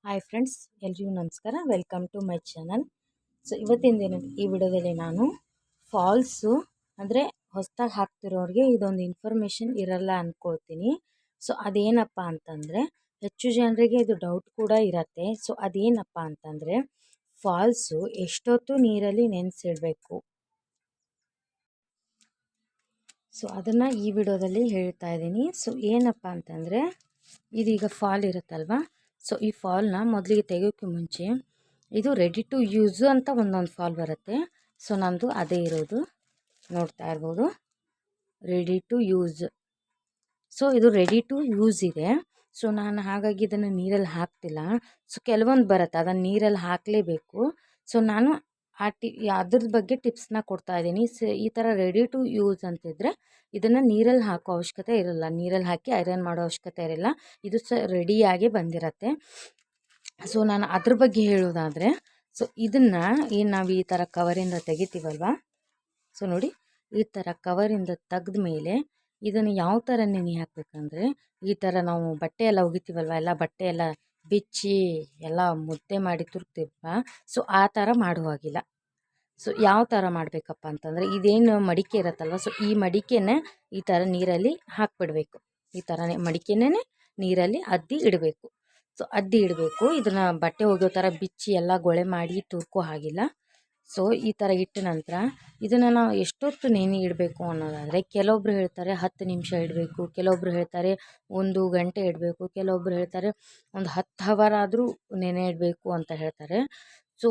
Hi friends, ಎಲ್ರಿಗೂ ನಮಸ್ಕಾರ. Welcome to my channel. So ಇವತ್ತಿನ ದಿನ ಈ ವಿಡಿಯೋದಲ್ಲಿ ನಾನು ಫಾಲ್ಸು ಅಂದರೆ ಹೊಸದಾಗಿ ಹಾಕ್ತಿರೋರಿಗೆ ಇದೊಂದು ಇನ್ಫಾರ್ಮೇಷನ್ ಇರಲ್ಲ ಅಂದ್ಕೊಳ್ತೀನಿ. ಸೊ ಅದೇನಪ್ಪ ಅಂತಂದರೆ ಹೆಚ್ಚು ಜನರಿಗೆ ಇದು ಡೌಟ್ ಕೂಡ ಇರತ್ತೆ. ಸೊ ಅದೇನಪ್ಪ ಅಂತಂದರೆ ಫಾಲ್ಸು ಎಷ್ಟೊತ್ತು ನೀರಲ್ಲಿ ನೆನೆಸಿಡಬೇಕು. ಸೊ ಅದನ್ನು ಈ ವಿಡಿಯೋದಲ್ಲಿ ಹೇಳ್ತಾ ಇದ್ದೀನಿ. ಸೊ ಏನಪ್ಪ ಅಂತಂದರೆ ಇದೀಗ ಫಾಲ್ ಇರುತ್ತಲ್ವ, ಸೊ ಈ ಫಾಲ್ನ ಮೊದಲಿಗೆ ತೆಗೋಕ್ಕೆ ಮುಂಚೆ ಇದು ರೆಡಿ ಟು ಯೂಸ್ ಅಂತ ಒಂದೊಂದು ಫಾಲ್ ಬರುತ್ತೆ. ಸೊ ನಮ್ಮದು ಅದೇ ಇರೋದು, ನೋಡ್ತಾ ಇರ್ಬೋದು, ರೆಡಿ ಟು ಯೂಸ್. ಸೊ ಇದು ರೆಡಿ ಟು ಯೂಸ್ ಇದೆ. ಸೊ ನಾನು ಹಾಗಾಗಿ ಇದನ್ನು ನೀರಲ್ಲಿ ಹಾಕ್ತಿಲ್ಲ. ಸೊ ಕೆಲವೊಂದು ಬರುತ್ತೆ ಅದನ್ನು ನೀರಲ್ಲಿ ಹಾಕಲೇಬೇಕು. ಸೊ ನಾನು ಅದ್ರ ಬಗ್ಗೆ ಟಿಪ್ಸ್ನ ಕೊಡ್ತಾ ಇದ್ದೀನಿ. ಸೊ ಈ ಥರ ರೆಡಿ ಟು ಯೂಸ್ ಅಂತಿದ್ರೆ ಇದನ್ನು ನೀರಲ್ಲಿ ಹಾಕೋ ಅವಶ್ಯಕತೆ ಇರಲ್ಲ, ನೀರಲ್ಲಿ ಹಾಕಿ ಐರನ್ ಮಾಡೋ ಅವಶ್ಯಕತೆ ಇರಲ್ಲ. ಇದು ರೆಡಿಯಾಗಿ ಬಂದಿರತ್ತೆ. ಸೊ ನಾನು ಅದ್ರ ಬಗ್ಗೆ ಹೇಳೋದಾದರೆ, ಸೊ ಇದನ್ನು ಏನು ನಾವು ಈ ಥರ ಕವರಿಂದ ತೆಗಿತೀವಲ್ವ, ಸೊ ನೋಡಿ ಈ ಥರ ಕವರಿಂದ ತೆಗೆದ ಮೇಲೆ ಇದನ್ನು ಯಾವ ಥರ ನೆನೆ ಹಾಕಬೇಕಂದ್ರೆ, ಈ ಥರ ನಾವು ಬಟ್ಟೆ ಎಲ್ಲ ಒಗಿತೀವಲ್ವ, ಎಲ್ಲ ಬಟ್ಟೆ ಎಲ್ಲ ಬಿಚ್ಚಿ ಎಲ್ಲ ಮುದ್ದೆ ಮಾಡಿ ತುರ್ಕ್ತಿಲ್ವ, ಸೊ ಆ ಥರ ಮಾಡುವಾಗಿಲ್ಲ. ಸೊ ಯಾವ ಥರ ಮಾಡಬೇಕಪ್ಪ ಅಂತಂದರೆ, ಇದೇನು ಮಡಿಕೆ ಇರುತ್ತಲ್ವ, ಸೊ ಈ ಮಡಿಕೆನೇ ಈ ಥರ ನೀರಲ್ಲಿ ಹಾಕಿಬಿಡ್ಬೇಕು. ಈ ಥರನೇ ಮಡಿಕೆನೇ ನೀರಲ್ಲಿ ಅದ್ದಿ ಇಡಬೇಕು. ಸೊ ಅದ್ದಿ ಇಡಬೇಕು. ಇದನ್ನು ಬಟ್ಟೆ ಒಗೆಯೋ ಥರ ಬಿಚ್ಚಿ ಎಲ್ಲ ಗೊಳೆ ಮಾಡಿ ತುರ್ಕೋ ಹಾಗಿಲ್ಲ. ಸೊ ಈ ಥರ ಇಟ್ಟ ನಂತರ ಇದನ್ನು ನಾವು ಎಷ್ಟೊತ್ತು ನೆನೆ ಇಡಬೇಕು ಅನ್ನೋದಾದರೆ, ಕೆಲವೊಬ್ರು ಹೇಳ್ತಾರೆ 10 ನಿಮಿಷ ಇಡಬೇಕು, ಕೆಲವೊಬ್ರು ಹೇಳ್ತಾರೆ 1 ಗಂಟೆ ಇಡಬೇಕು, ಕೆಲವೊಬ್ರು ಹೇಳ್ತಾರೆ ಒಂದು 10 ಅವರ್ ಆದರೂ ನೆನೆ ಇಡಬೇಕು ಅಂತ ಹೇಳ್ತಾರೆ. ಸೊ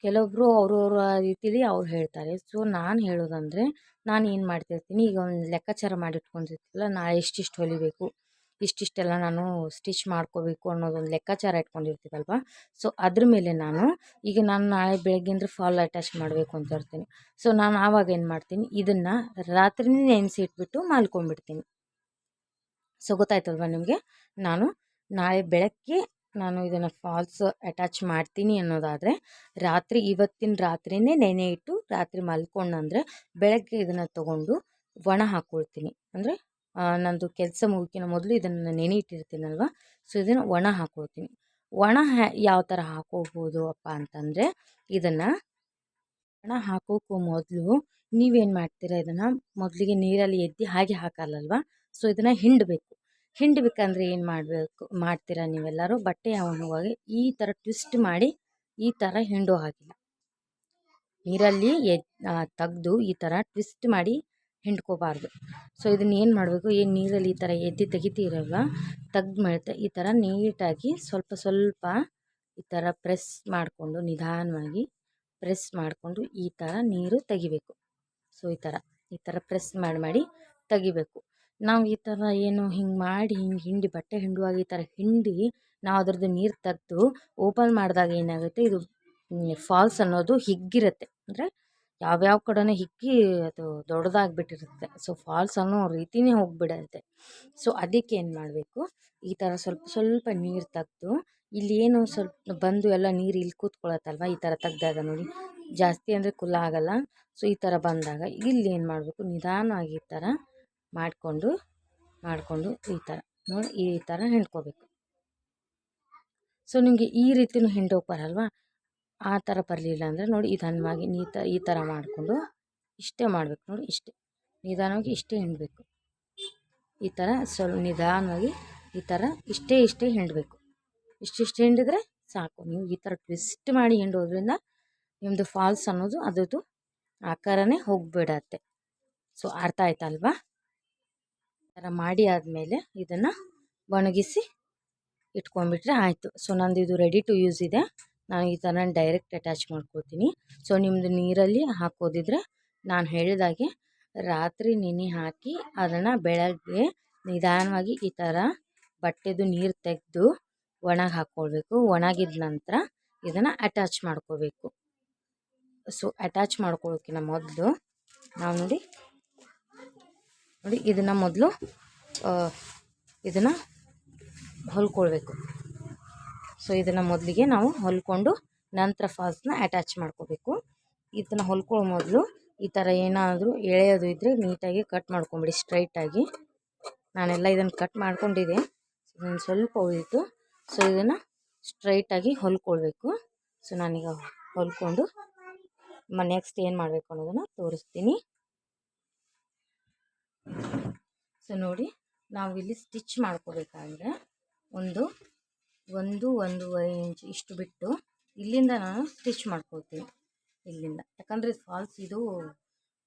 ಕೆಲವೊಬ್ಬರು ಅವ್ರವ್ರ ರೀತಿಲಿ ಅವ್ರು ಹೇಳ್ತಾರೆ. ಸೊ ನಾನು ಹೇಳೋದಂದರೆ, ನಾನು ಏನು ಮಾಡ್ತಿರ್ತೀನಿ, ಈಗ ಒಂದು ಲೆಕ್ಕಾಚಾರ ಮಾಡಿಟ್ಕೊಂಡಿರ್ತೀವಲ್ಲ, ನಾಳೆ ಇಷ್ಟಿಷ್ಟು ಹೊಲಿಬೇಕು, ಇಷ್ಟಿಷ್ಟೆಲ್ಲ ನಾನು ಸ್ಟಿಚ್ ಮಾಡ್ಕೋಬೇಕು ಅನ್ನೋದೊಂದು ಲೆಕ್ಕಾಚಾರ ಇಟ್ಕೊಂಡಿರ್ತೀವಲ್ವ. ಸೊ ಅದ್ರ ಮೇಲೆ ನಾನು ನಾಳೆ ಬೆಳಗ್ಗೆ ಅಂದರೆ ಫಾಲ್ ಅಟ್ಯಾಚ್ ಮಾಡಬೇಕು ಅಂತ ಇರ್ತೀನಿ. ಸೊ ನಾನು ಆವಾಗ ಏನು ಮಾಡ್ತೀನಿ, ಇದನ್ನು ರಾತ್ರಿನೇ ನೆನೆಸಿ ಇಟ್ಬಿಟ್ಟು ಮಲ್ಕೊಂಡ್ಬಿಡ್ತೀನಿ. ಸೊ ಗೊತ್ತಾಯ್ತಲ್ವ ನಿಮಗೆ, ನಾನು ನಾಳೆ ಬೆಳಗ್ಗೆ ನಾನು ಇದನ್ನು ಫಾಲ್ಸ್ ಅಟ್ಯಾಚ್ ಮಾಡ್ತೀನಿ ಅನ್ನೋದಾದರೆ ಇವತ್ತಿನ ರಾತ್ರಿನೇ ನೆನೆ ಇಟ್ಟು ರಾತ್ರಿ ಮಲ್ಕೊಂಡಂದರೆ ಬೆಳಗ್ಗೆ ಇದನ್ನು ತೊಗೊಂಡು ಒಣ ಹಾಕ್ಕೊಳ್ತೀನಿ. ಅಂದರೆ ನಂದು ಕೆಲಸ ಮುಗಿಕಿನ ಮೊದಲು ಇದನ್ನು ನೆನೆ ಇಟ್ಟಿರ್ತೀನಲ್ವ, ಸೊ ಇದನ್ನು ಒಣ ಹಾಕ್ಕೊಳ್ತೀನಿ. ಒಣ ಯಾವ ಥರ ಹಾಕೋಬೋದು ಅಪ್ಪ ಅಂತಂದರೆ, ಇದನ್ನು ಒಣ ಹಾಕೋಕ್ಕೂ ಮೊದಲು ನೀವೇನು ಮಾಡ್ತೀರಾ, ಇದನ್ನು ಮೊದಲಿಗೆ ನೀರಲ್ಲಿ ಎದ್ದಿ ಹಾಗೆ ಹಾಕಲ್ಲಲ್ವ. ಸೊ ಇದನ್ನು ಹಿಂಡಬೇಕಂದ್ರೆ ಏನು ಮಾಡ್ತೀರಾ ನೀವೆಲ್ಲರೂ, ಬಟ್ಟೆ ಒಣಗುವಾಗ ಈ ಥರ ಟ್ವಿಸ್ಟ್ ಮಾಡಿ ಈ ಥರ ಹಿಂಡೋ ಹಾಗಿಲ್ಲ, ನೀರಲ್ಲಿ ತೆಗೆದು ಈ ಥರ ಟ್ವಿಸ್ಟ್ ಮಾಡಿ ಹಿಂಡ್ಕೋಬಾರ್ದು. ಸೊ ಇದನ್ನು ಏನು ಮಾಡಬೇಕು, ನೀರಲ್ಲಿ ಈ ಥರ ಎದ್ದಿ ತೆಗಿತೀರಲ್ವ, ತೆಗ್ದ್ಮೇಲೆ ಈ ಥರ ನೀಟಾಗಿ ಸ್ವಲ್ಪ ಸ್ವಲ್ಪ ಈ ಥರ ಪ್ರೆಸ್ ಮಾಡಿಕೊಂಡು, ನಿಧಾನವಾಗಿ ಪ್ರೆಸ್ ಮಾಡಿಕೊಂಡು ಈ ಥರ ನೀರು ತೆಗಿಬೇಕು. ಸೊ ಈ ಥರ ಪ್ರೆಸ್ ಮಾಡಿ ತೆಗಿಬೇಕು. ನಾವು ಈ ಥರ ಹಿಂಗೆ ಮಾಡಿ ಹಿಂಡಿ ಬಟ್ಟೆ ಹಿಂಡುವಾಗ ಈ ಥರ ಹಿಂಡಿ ನಾವು ಅದ್ರದ್ದು ನೀರು ತೆಗೆದು ಓಪನ್ ಮಾಡಿದಾಗ ಏನಾಗುತ್ತೆ, ಇದು ಫಾಲ್ಸ್ ಅನ್ನೋದು ಹಿಗ್ಗಿರುತ್ತೆ. ಅಂದರೆ ಯಾವ್ಯಾವ ಕಡೆನೇ ಹಿಗ್ಗಿ ಅದು ದೊಡ್ಡದಾಗಿಬಿಟ್ಟಿರುತ್ತೆ. ಸೊ ಫಾಲ್ಸ್ ಅನ್ನೋ ರೀತಿಯೇ ಹೋಗಿಬಿಡುತ್ತೆ. ಸೊ ಅದಕ್ಕೆ ಏನು ಮಾಡಬೇಕು, ಈ ಥರ ಸ್ವಲ್ಪ ಸ್ವಲ್ಪ ನೀರು ತೆಗೆದು ಇಲ್ಲಿ ಸ್ವಲ್ಪ ಬಂದು ಎಲ್ಲ ನೀರು ಇಲ್ಲಿ ಕೂತ್ಕೊಳ್ಳುತ್ತಲ್ವ, ಈ ಥರ ತೆಗ್ದಾಗ ನೋಡಿ, ಜಾಸ್ತಿ ಅಂದರೆ ಕುಲ್ಲ ಆಗಲ್ಲ. ಸೊ ಈ ಥರ ಬಂದಾಗ ಇಲ್ಲಿ ಏನು ಮಾಡಬೇಕು, ನಿಧಾನವಾಗಿ ಈ ಥರ ಮಾಡಿಕೊಂಡು ಈ ಥರ ನೋಡಿ ಈ ಥರ ಹಿಂಡ್ಕೋಬೇಕು. ಸೊ ನಿಮಗೆ ಈ ರೀತಿಯೂ ಹಿಂಡೋಕೆ ಬರಲ್ವಾ, ಆ ಥರ ಬರಲಿಲ್ಲ ಅಂದರೆ ನೋಡಿ ನಿಧಾನವಾಗಿ ಈ ಥರ ಮಾಡಿಕೊಂಡು ಇಷ್ಟೇ ಮಾಡಬೇಕು. ನೋಡಿ ಇಷ್ಟೇ ನಿಧಾನವಾಗಿ ಇಷ್ಟೇ ಹಿಂಡಬೇಕು. ಈ ಥರ ಸ್ವಲ್ಪ ನಿಧಾನವಾಗಿ ಈ ಥರ ಇಷ್ಟೇ ಹಿಂಡಬೇಕು. ಇಷ್ಟಿಷ್ಟು ಹಿಂಡಿದ್ರೆ ಸಾಕು. ನೀವು ಈ ಥರ ಟ್ವಿಸ್ಟ್ ಮಾಡಿ ಹಿಂಡೋದ್ರಿಂದ ನಿಮ್ಮದು ಫಾಲ್ಸ್ ಅನ್ನೋದು ಅದರದ್ದು ಆಕಾರನೇ ಹೋಗಿಬಿಡತ್ತೆ. ಸೊ ಅರ್ಥ ಆಯ್ತಲ್ವಾ? ಈ ಥರ ಮಾಡಿ ಆದಮೇಲೆ ಇದನ್ನು ಒಣಗಿಸಿ ಇಟ್ಕೊಂಡ್ಬಿಟ್ರೆ ಆಯಿತು. ಸೊ ನಂದು ಇದು ರೆಡಿ ಟು ಯೂಸ್ ಇದೆ. ನಾನು ಈ ಥರ ಡೈರೆಕ್ಟ್ ಅಟ್ಯಾಚ್ ಮಾಡ್ಕೊಳ್ತೀನಿ. ಸೊ ನಿಮ್ಮದು ನೀರಲ್ಲಿ ಹಾಕೋದಿದ್ರೆ ನಾನು ಹೇಳಿದಾಗೆ ರಾತ್ರಿ ನೆನೆ ಹಾಕಿ ಅದನ್ನು ಬೆಳಗ್ಗೆ ನಿಧಾನವಾಗಿ ಈ ಥರ ಬಟ್ಟೆದು ನೀರು ತೆಗೆದು ಒಣಗಿ ಹಾಕ್ಕೊಳ್ಬೇಕು. ಒಣಗಿದ ನಂತರ ಇದನ್ನು ಅಟ್ಯಾಚ್ ಮಾಡ್ಕೋಬೇಕು. ಸೊ ಅಟ್ಯಾಚ್ ಮಾಡ್ಕೊಳ್ಳೋಕ್ಕಿಂತ ಮೊದಲು ನಾವು ನೋಡಿ ಇದನ್ನು ಮೊದಲು ಇದನ್ನು ಹೊಲ್ಕೊಳ್ಬೇಕು. ಸೊ ಇದನ್ನು ಮೊದಲಿಗೆ ನಾವು ಹೊಲ್ಕೊಂಡು ನಂತರ ಫಾಲ್ಸ್ನ ಅಟ್ಯಾಚ್ ಮಾಡ್ಕೋಬೇಕು. ಇದನ್ನು ಹೊಲ್ಕೊಳ್ಳೋ ಮೊದಲು ಈ ಥರ ಏನಾದರೂ ಎಳೆಯೋದು ಇದ್ದರೆ ನೀಟಾಗಿ ಕಟ್ ಮಾಡ್ಕೊಂಬಿಡಿ ಸ್ಟ್ರೈಟಾಗಿ. ನಾನೆಲ್ಲ ಇದನ್ನು ಕಟ್ ಮಾಡ್ಕೊಂಡಿದ್ದೆ, ಇದನ್ನು ಸ್ವಲ್ಪ ಉಳಿಯಿತು. ಸೊ ಇದನ್ನು ಸ್ಟ್ರೈಟಾಗಿ ಹೊಲ್ಕೊಳ್ಬೇಕು. ಸೊ ನಾನೀಗ ಹೊಲ್ಕೊಂಡು ನೆಕ್ಸ್ಟ್ ಏನು ಮಾಡಬೇಕು ಅನ್ನೋದನ್ನು ತೋರಿಸ್ತೀನಿ. ಸೊ ನೋಡಿ, ನಾವು ಇಲ್ಲಿ ಸ್ಟಿಚ್ ಮಾಡ್ಕೋಬೇಕಾದ್ರೆ ಒಂದೂವರೆ ಇಂಚ್ ಇಷ್ಟು ಬಿಟ್ಟು ಇಲ್ಲಿಂದ ನಾನು ಸ್ಟಿಚ್ ಮಾಡ್ಕೊಳ್ತೀನಿ. ಇಲ್ಲಿಂದ, ಯಾಕಂದರೆ ಫಾಲ್ಸ್ ಇದು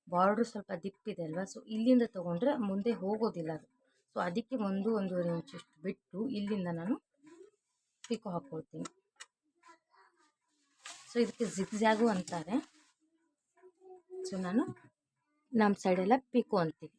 ಬಾರ್ಡ್ರ್ ಸ್ವಲ್ಪ ದಿಪ್ಪಿದೆ ಅಲ್ವಾ, ಸೊ ಇಲ್ಲಿಂದ ತೊಗೊಂಡ್ರೆ ಮುಂದೆ ಹೋಗೋದಿಲ್ಲ ಅದು. ಸೊ ಅದಕ್ಕೆ ಒಂದೂವರೆ ಇಂಚ್ ಇಷ್ಟು ಬಿಟ್ಟು ಇಲ್ಲಿಂದ ನಾನು ಪಿಕೋ ಹಾಕ್ಕೊಳ್ತೀನಿ. ಸೊ ಇದಕ್ಕೆ ಜಿಗ್ಜ್ಯಾಗು ಅಂತಾರೆ. ಸೊ ನಮ್ಮ ಸೈಡೆಲ್ಲ ಪಿಕೋ ಅಂತೀವಿ.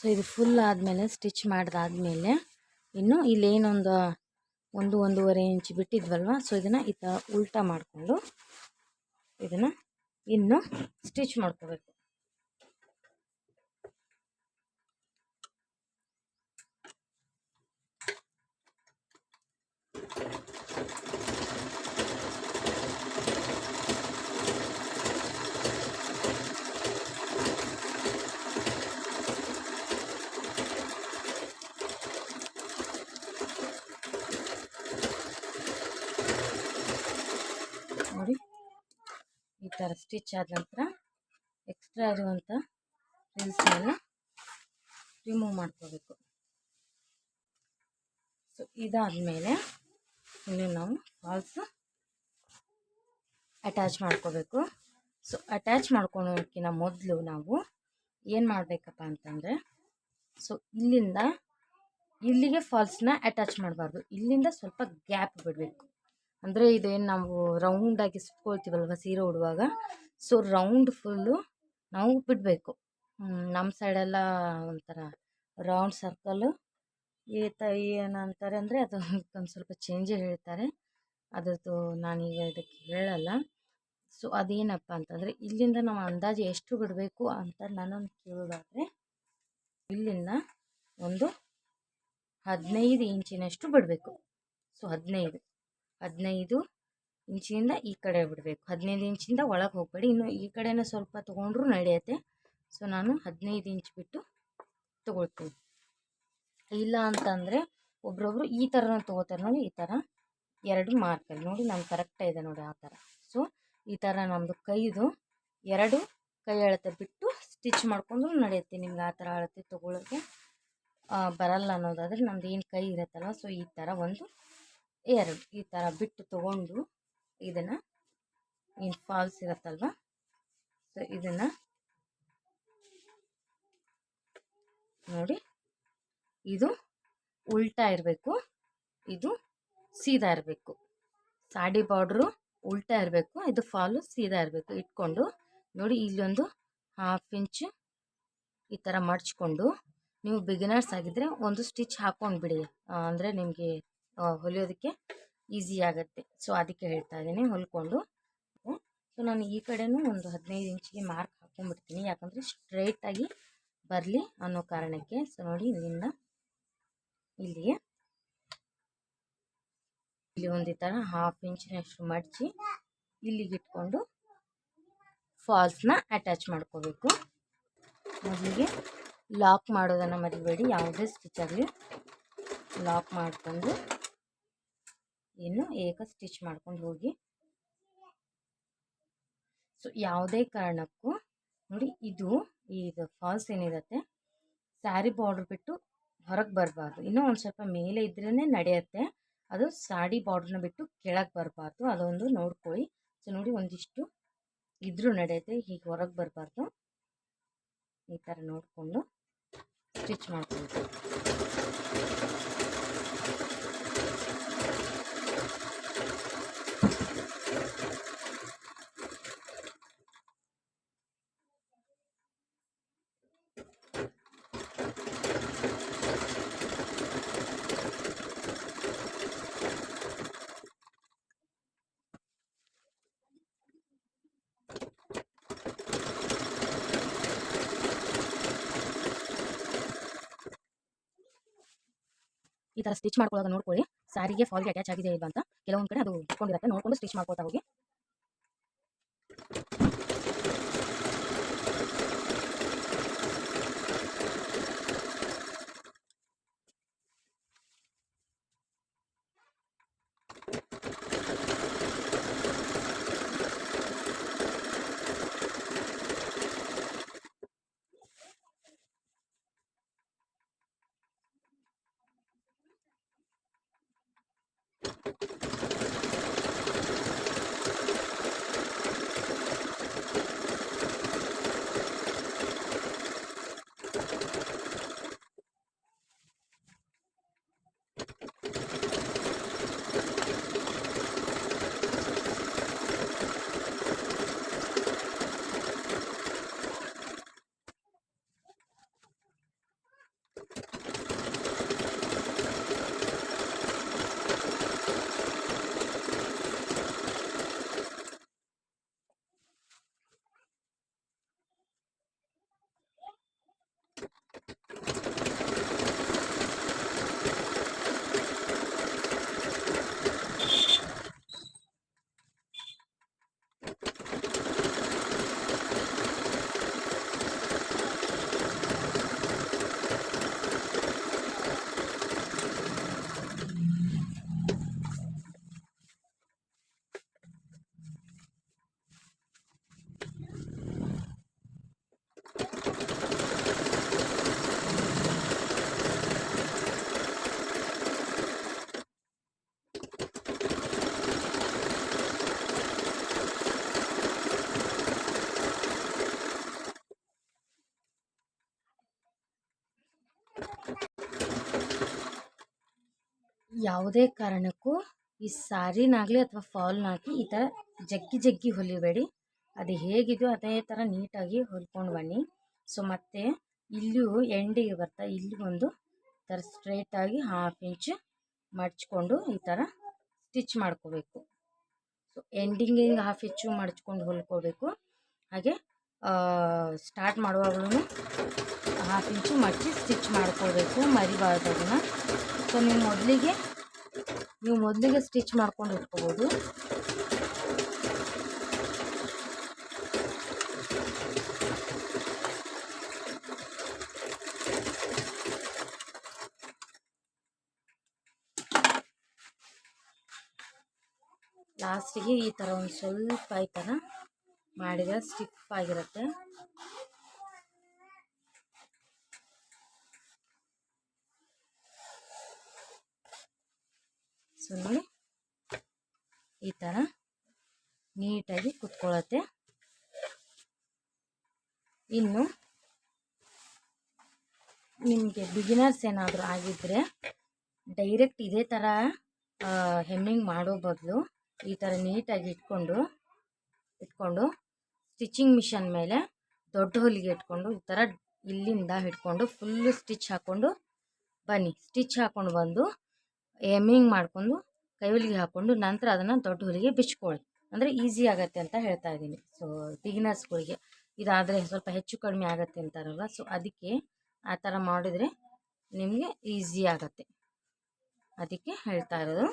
ಸೊ ಇದು ಫುಲ್ ಆದಮೇಲೆ, ಸ್ಟಿಚ್ ಮಾಡಿದಾದ್ಮೇಲೆ ಇನ್ನು ಇಲ್ಲೇನೊಂದು ಒಂದೂವರೆ ಇಂಚ್ ಬಿಟ್ಟಿದ್ವಲ್ವ, ಸೊ ಇದನ್ನು ಈ ಥರ ಉಲ್ಟಾ ಮಾಡಿಕೊಂಡು ಇದನ್ನು ಇನ್ನು ಸ್ಟಿಚ್ ಮಾಡ್ಕೋಬೇಕು. ನೋಡಿ, ಈ ಥರ ಸ್ಟಿಚ್ ಆದ ನಂತರ ಎಕ್ಸ್ಟ್ರಾ ಇರುವಂಥ ಫ್ರಿಲ್ಸ್ನೆಲ್ಲ ರಿಮೂವ್ ಮಾಡ್ಕೋಬೇಕು. ಸೊ ಇದಾದಮೇಲೆ ಇನ್ನು ನಾವು ಫಾಲ್ಸ್ ಅಟ್ಯಾಚ್ ಮಾಡ್ಕೋಬೇಕು. ಸೊ ಅಟ್ಯಾಚ್ ಮಾಡ್ಕೊಳೋಕ್ಕಿಂತ ಮೊದಲು ನಾವು ಏನು ಮಾಡಬೇಕಪ್ಪ ಅಂತಂದರೆ, ಸೊ ಇಲ್ಲಿಗೆ ಫಾಲ್ಸ್ನ ಅಟ್ಯಾಚ್ ಮಾಡಬಾರ್ದು, ಇಲ್ಲಿಂದ ಸ್ವಲ್ಪ ಗ್ಯಾಪ್ ಬಿಡಬೇಕು. ಅಂದರೆ ಇದೇನು ನಾವು ರೌಂಡಾಗಿ ಸುತ್ಕೊಳ್ತೀವಲ್ವ ಸೀರೆ ಉಡುವಾಗ, ಸೊ ರೌಂಡ್ ಫುಲ್ಲು ನಾವು ಬಿಡಬೇಕು. ನಮ್ಮ ಸೈಡೆಲ್ಲ ಒಂಥರ ರೌಂಡ್ ಸರ್ಕಲ್ಲು ಏನಂತಾರೆ ಅಂದರೆ ಅದು ಒಂದು ಸ್ವಲ್ಪ ಚೇಂಜೇ ಹೇಳ್ತಾರೆ, ಅದರದ್ದು ನಾನೀಗ ಇದಕ್ಕೆ ಹೇಳಲ್ಲ. ಸೊ ಅದೇನಪ್ಪ ಅಂತಂದರೆ, ಇಲ್ಲಿಂದ ನಾವು ಅಂದಾಜು ಎಷ್ಟು ಬಿಡಬೇಕು ಅಂತ ನನ್ನನ್ನು ಕೇಳೋದಾದರೆ, ಇಲ್ಲಿಂದ ಒಂದು 15 ಇಂಚಿನಷ್ಟು ಬಿಡಬೇಕು. ಸೊ 15 ಇಂಚಿನಿಂದ ಈ ಕಡೆ ಬಿಡಬೇಕು. 15 ಇಂಚಿಂದ ಒಳಗೆ ಹೋಗಬೇಡಿ. ಇನ್ನು ಈ ಕಡೆನೇ ಸ್ವಲ್ಪ ತೊಗೊಂಡ್ರೂ ನಡೆಯುತ್ತೆ. ಸೊ ನಾನು 15 ಇಂಚ್ ಬಿಟ್ಟು ತೊಗೊಳ್ತೀನಿ. ಇಲ್ಲ ಅಂತಂದರೆ ಒಬ್ರೊಬ್ರು ಈ ಥರನೂ ತೊಗೋತಾರೆ ನೋಡಿ, ಈ ಥರ 2 ಮಾರ್ಕಲ್ಲಿ ನೋಡಿ, ನಾನು ಕರೆಕ್ಟಾಗಿ ಇದೆ ನೋಡಿ ಆ ಥರ. ಸೊ ಈ ಥರ ನಮ್ಮದು ಕೈದು 2 ಕೈ ಅಳತೆ ಬಿಟ್ಟು ಸ್ಟಿಚ್ ಮಾಡ್ಕೊಂಡು ನಡೆಯುತ್ತೆ. ನಿಮ್ಗೆ ಆ ಥರ ಅಳತೆ ತೊಗೊಳೋಕ್ಕೆ ಬರಲ್ಲ ಅನ್ನೋದಾದರೆ, ನಮ್ದು ಏನು ಕೈ ಇರುತ್ತಲ್ಲ, ಸೊ ಈ ಥರ 1 2 ಈ ಥರ ಬಿಟ್ಟು ತೊಗೊಂಡು ಇದನ್ನು ಏನು ಫಾಲ್ಸ್ ಇರುತ್ತಲ್ವ, ಸೊ ಇದನ್ನು ನೋಡಿ, ಇದು ಉಲ್ಟಾ ಇರಬೇಕು, ಇದು ಸೀದಾ ಇರಬೇಕು. ಸಾಡಿ ಬಾರ್ಡ್ರು ಉಲ್ಟಾ ಇರಬೇಕು, ಇದು ಫಾಲು ಸೀದಾ ಇರಬೇಕು. ಇಟ್ಕೊಂಡು ನೋಡಿ, ಇಲ್ಲೊಂದು 1/2 ಇಂಚ್ ಈ ಥರ ಮಡ್ಚ್ಕೊಂಡು, ನೀವು ಬಿಗಿನರ್ಸ್ ಆಗಿದ್ದರೆ ಒಂದು ಸ್ಟಿಚ್ ಹಾಕ್ಕೊಂಡು ಬಿಡಿ, ಅಂದರೆ ನಿಮಗೆ ಹೊಲಿಯೋದಕ್ಕೆ ಈಸಿ ಆಗುತ್ತೆ. ಸೊ ಅದಕ್ಕೆ ಹೇಳ್ತಾ ಇದ್ದೀನಿ, ಹೊಲ್ಕೊಂಡು. ಸೊ ನಾನು ಈ ಕಡೆನೂ ಒಂದು 15 ಇಂಚಿಗೆ ಮಾರ್ಕ್ ಹಾಕ್ಕೊಂಡ್ಬಿಡ್ತೀನಿ, ಯಾಕಂದರೆ ಸ್ಟ್ರೈಟಾಗಿ ಬರಲಿ ಅನ್ನೋ ಕಾರಣಕ್ಕೆ. ಸೊ ನೋಡಿ, ಇಲ್ಲಿಂದ ಇಲ್ಲಿಗೆ ಇಲ್ಲಿ ಒಂದು ಈ ಥರ 1/2 ಇಂಚಿನಷ್ಟು ಮಡಚಿ ಇಲ್ಲಿಗೆ ಇಟ್ಕೊಂಡು ಫಾಲ್ಸ್ನ ಅಟ್ಯಾಚ್ ಮಾಡ್ಕೋಬೇಕು. ಮೊದಲಿಗೆ ಲಾಕ್ ಮಾಡೋದನ್ನು ಮರಿಬೇಡಿ, ಯಾವುದೇ ಸ್ಟಿಚ್ ಆಗಲಿ ಲಾಕ್ ಮಾಡಿಕೊಂಡು ಇನ್ನು ಏಕ ಸ್ಟಿಚ್ ಮಾಡ್ಕೊಂಡು ಹೋಗಿ. ಸೊ ಯಾವುದೇ ಕಾರಣಕ್ಕೂ ನೋಡಿ, ಇದು ಫಾಲ್ಸ್ ಏನಿರುತ್ತೆ ಸ್ಯಾರಿ ಬಾರ್ಡ್ರ್ ಬಿಟ್ಟು ಹೊರಗೆ ಬರಬಾರ್ದು. ಇನ್ನೂ ಒಂದು ಸ್ವಲ್ಪ ಮೇಲೆ ಇದ್ರೇ ನಡೆಯುತ್ತೆ, ಅದು ಸಾಡಿ ಬಾರ್ಡ್ರನ್ನ ಬಿಟ್ಟು ಕೆಳಗೆ ಬರಬಾರ್ದು, ಅದೊಂದು ನೋಡ್ಕೊಳ್ಳಿ. ಸೊ ನೋಡಿ, ಒಂದಿಷ್ಟು ಇದ್ರೂ ನಡೆಯುತ್ತೆ, ಹೀಗೆ ಹೊರಗೆ ಬರಬಾರ್ದು. ಈ ಥರ ನೋಡಿಕೊಂಡು ಸ್ಟಿಚ್ ಮಾಡ್ಕೊಳ್ತೀವಿ. ಈ ಥರ ಸ್ಟಿಚ್ ಮಾಡ್ಕೊಳ್ಳೋದು ನೋಡ್ಕೊಳ್ಳಿ, ಸ್ಯಾರಿಗೆ ಫಾಲ್ಗೆ ಅಟ್ಯಾಚ್ ಆಗಿದೆ ಇಲ್ಲ ಅಂತ ಕೆಲವೊಂದು ಕಡೆ ಅದು ಇಟ್ಕೊಂಡಿರುತ್ತೆ, ನೋಡ್ಕೊಂಡು ಸ್ಟಿಚ್ ಮಾಡ್ಕೊತಾ ಹೋಗಿ. ಯಾವುದೇ ಕಾರಣಕ್ಕೂ ಈ ಸ್ಯಾರಿನಾಗಲಿ ಅಥವಾ ಫಾಲ್ನಾಗಲಿ ಈ ಥರ ಜಗ್ಗಿ ಹೊಲಿಬೇಡಿ. ಅದು ಹೇಗಿದೆಯೋ ಅದೇ ಥರ ನೀಟಾಗಿ ಹೊಲ್ಕೊಂಡು ಬನ್ನಿ. ಸೊ ಮತ್ತು ಇಲ್ಲೂ ಎಂಡಿಗೆ ಬರ್ತಾ ಇಲ್ಲಿ ಒಂದು ಥರ ಸ್ಟ್ರೈಟಾಗಿ 1/2 ಇಂಚ್ ಮಡ್ಚ್ಕೊಂಡು ಈ ಥರ ಸ್ಟಿಚ್ ಮಾಡ್ಕೋಬೇಕು. ಸೊ ಎಂಡಿಂಗ್ 1/2 ಇಂಚು ಮಡ್ಚ್ಕೊಂಡು ಹೊಲ್ಕೋಬೇಕು. ಹಾಗೆ ಸ್ಟಾರ್ಟ್ ಮಾಡುವಾಗಲೂ 1/2 ಇಂಚು ಮಡಚಿ ಸ್ಟಿಚ್ ಮಾಡ್ಕೋಬೇಕು, ಮರಿಬಾರ್ದು ಅದನ್ನು. ಸೊ ನೀವು ಮೊದಲಿಗೆ ಸ್ಟಿಚ್ ಮಾಡ್ಕೊಂಡು ಇಟ್ಕೋಬೋದು. ಲಾಸ್ಟಿಗೆ ಈ ಥರ ಒಂದು ಸ್ವಲ್ಪ ಈ ಥರ ಮಾಡಿದರೆ ಸ್ಟಿಫ್ ಆಗಿರುತ್ತೆ. ಸೊ ನೋಡಿ ಈ ಥರ ನೀಟಾಗಿ ಕುತ್ಕೊಳ್ಳುತ್ತೆ. ಇನ್ನು ನಿಮಗೆ ಬಿಗಿನರ್ಸ್ ಏನಾದರೂ ಆಗಿದ್ದರೆ ಡೈರೆಕ್ಟ್ ಇದೇ ಥರ ಹೆಮ್ಮಿಂಗ್ ಮಾಡೋ ಬದಲು ಈ ಥರ ನೀಟಾಗಿ ಇಟ್ಕೊಂಡು ಸ್ಟಿಚಿಂಗ್ ಮಿಷನ್ ಮೇಲೆ ದೊಡ್ಡ ಹೊಲಿಗೆ ಇಟ್ಕೊಂಡು ಈ ಥರ ಇಲ್ಲಿಂದ ಹಿಡ್ಕೊಂಡು ಫುಲ್ಲು ಸ್ಟಿಚ್ ಹಾಕ್ಕೊಂಡು ಬನ್ನಿ. ಸ್ಟಿಚ್ ಹಾಕ್ಕೊಂಡು ಬಂದು ಹೆಮ್ಮಿಂಗ್ ಮಾಡಿಕೊಂಡು ಕೈ ಹೊಲಿಗೆ ಹಾಕ್ಕೊಂಡು ನಂತರ ಅದನ್ನು ದೊಡ್ಡ ಹೊಲಿಗೆ ಬಿಚ್ಕೊಳ್ಳಿ. ಅಂದರೆ ಈಸಿ ಆಗುತ್ತೆ ಅಂತ ಹೇಳ್ತಾ ಇದ್ದೀನಿ. ಸೊ ಬಿಗಿನರ್ಸ್ಗಳಿಗೆ ಇದಾದರೆ ಸ್ವಲ್ಪ ಹೆಚ್ಚು ಕಡಿಮೆ ಆಗುತ್ತೆ ಅಂತಾರಲ್ವ, ಸೊ ಅದಕ್ಕೆ ಆ ಥರ ಮಾಡಿದರೆ ನಿಮಗೆ ಈಸಿ ಆಗುತ್ತೆ, ಅದಕ್ಕೆ ಹೇಳ್ತಾ ಇರೋದು.